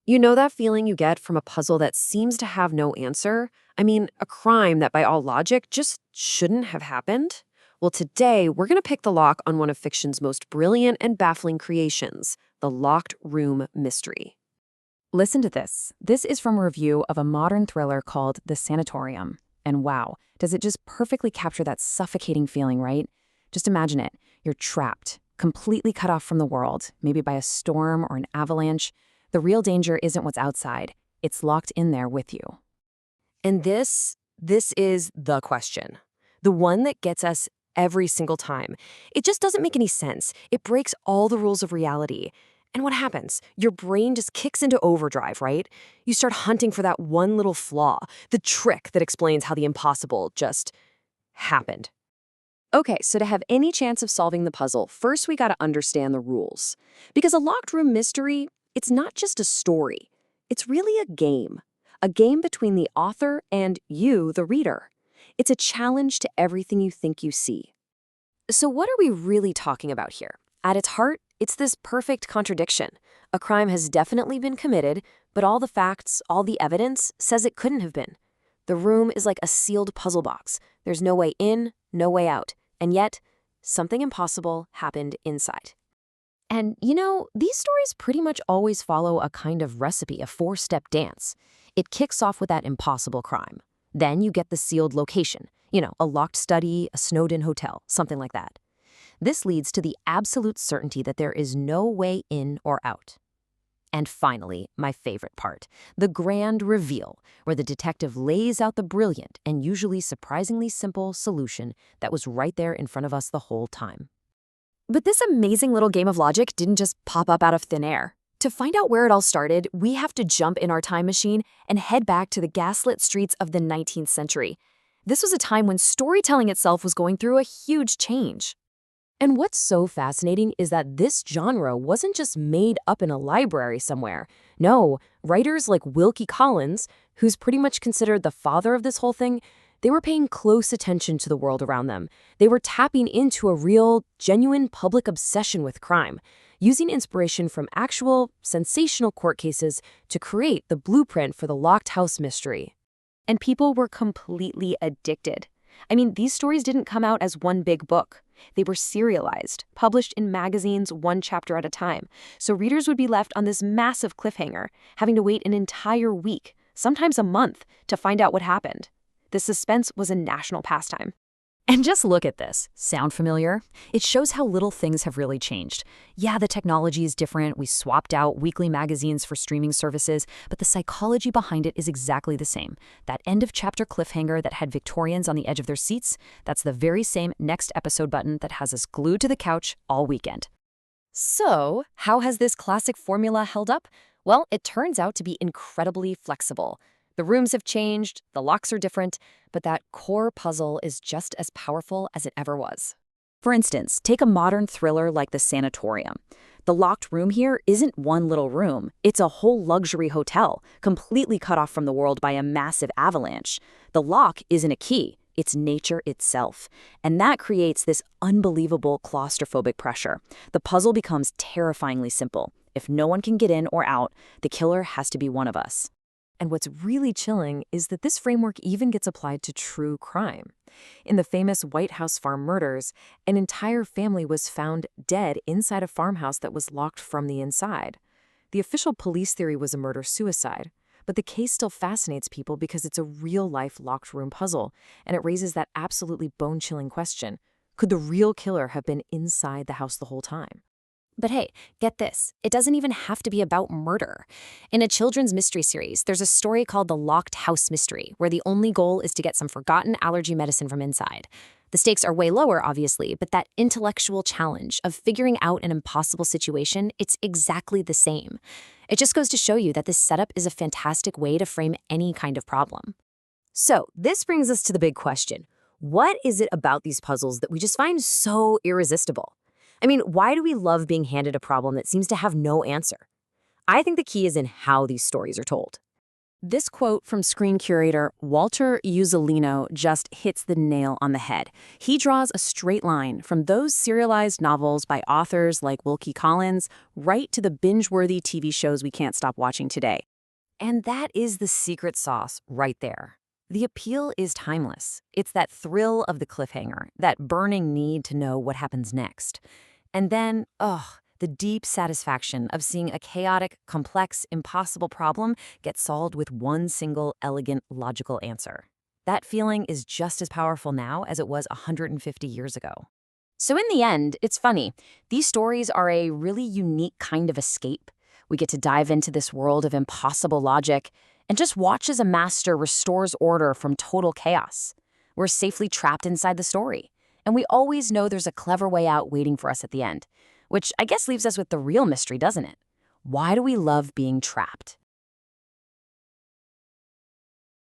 You know that feeling you get from a puzzle that seems to have no answer? I mean, a crime that by all logic just shouldn't have happened? Well, today we're going to pick the lock on one of fiction's most brilliant and baffling creations, the locked room mystery. Listen to this. This is from a review of a modern thriller called The Sanatorium. And wow, does it just perfectly capture that suffocating feeling, right? Just imagine it. You're trapped, completely cut off from the world, maybe by a storm or an avalanche. The real danger isn't what's outside. It's locked in there with you. And this is the question. The one that gets us every single time. It just doesn't make any sense. It breaks all the rules of reality. And what happens? Your brain just kicks into overdrive, right? You start hunting for that one little flaw, the trick that explains how the impossible just happened. Okay, so to have any chance of solving the puzzle, first we gotta understand the rules. Because a locked room mystery, it's not just a story. It's really a game. A game between the author and you, the reader. It's a challenge to everything you think you see. So what are we really talking about here? At its heart, it's this perfect contradiction. A crime has definitely been committed, but all the facts, all the evidence says it couldn't have been. The room is like a sealed puzzle box. There's no way in, no way out. And yet, something impossible happened inside. And you know, these stories pretty much always follow a kind of recipe, a four-step dance. It kicks off with that impossible crime. Then you get the sealed location, a locked study, a snowed-in hotel, something like that. This leads to the absolute certainty that there is no way in or out. And finally, my favorite part, the grand reveal, where the detective lays out the brilliant and usually surprisingly simple solution that was right there in front of us the whole time. But this amazing little game of logic didn't just pop up out of thin air. To find out where it all started, we have to jump in our time machine and head back to the gaslit streets of the 19th century. This was a time when storytelling itself was going through a huge change. And what's so fascinating is that this genre wasn't just made up in a library somewhere. No, writers like Wilkie Collins, who's pretty much considered the father of this whole thing, they were paying close attention to the world around them. They were tapping into a real, genuine public obsession with crime, using inspiration from actual, sensational court cases to create the blueprint for the locked house mystery. And people were completely addicted. I mean, these stories didn't come out as one big book. They were serialized, published in magazines one chapter at a time. So readers would be left on this massive cliffhanger, having to wait an entire week, sometimes a month, to find out what happened. The suspense was a national pastime. And just look at this. Sound familiar? It shows how little things have really changed. Yeah, the technology is different. We swapped out weekly magazines for streaming services, but the psychology behind it is exactly the same. That end-of-chapter cliffhanger that had Victorians on the edge of their seats, that's the very same next episode button that has us glued to the couch all weekend. So, how has this classic formula held up? Well, it turns out to be incredibly flexible. The rooms have changed, the locks are different, but that core puzzle is just as powerful as it ever was. For instance, take a modern thriller like The Sanatorium. The locked room here isn't one little room. It's a whole luxury hotel, completely cut off from the world by a massive avalanche. The lock isn't a key. It's nature itself. And that creates this unbelievable claustrophobic pressure. The puzzle becomes terrifyingly simple. If no one can get in or out, the killer has to be one of us. And what's really chilling is that this framework even gets applied to true crime. In the famous White House Farm murders, an entire family was found dead inside a farmhouse that was locked from the inside. The official police theory was a murder-suicide, but the case still fascinates people because it's a real-life locked room puzzle, and it raises that absolutely bone-chilling question: could the real killer have been inside the house the whole time? But hey, get this, it doesn't even have to be about murder. In a children's mystery series, there's a story called The Locked House Mystery, where the only goal is to get some forgotten allergy medicine from inside. The stakes are way lower, obviously, but that intellectual challenge of figuring out an impossible situation, it's exactly the same. It just goes to show you that this setup is a fantastic way to frame any kind of problem. So, this brings us to the big question. What is it about these puzzles that we just find so irresistible? I mean, why do we love being handed a problem that seems to have no answer? I think the key is in how these stories are told. This quote from screen curator Walter Uzzolino just hits the nail on the head. He draws a straight line from those serialized novels by authors like Wilkie Collins right to the binge-worthy TV shows we can't stop watching today. And that is the secret sauce right there. The appeal is timeless. It's that thrill of the cliffhanger, that burning need to know what happens next. And then, the deep satisfaction of seeing a chaotic, complex, impossible problem get solved with one single, elegant, logical answer. That feeling is just as powerful now as it was 150 years ago. So in the end, it's funny. These stories are a really unique kind of escape. We get to dive into this world of impossible logic and just watch as a master restores order from total chaos. We're safely trapped inside the story, and we always know there's a clever way out waiting for us at the end, which I guess leaves us with the real mystery, doesn't it? Why do we love being trapped?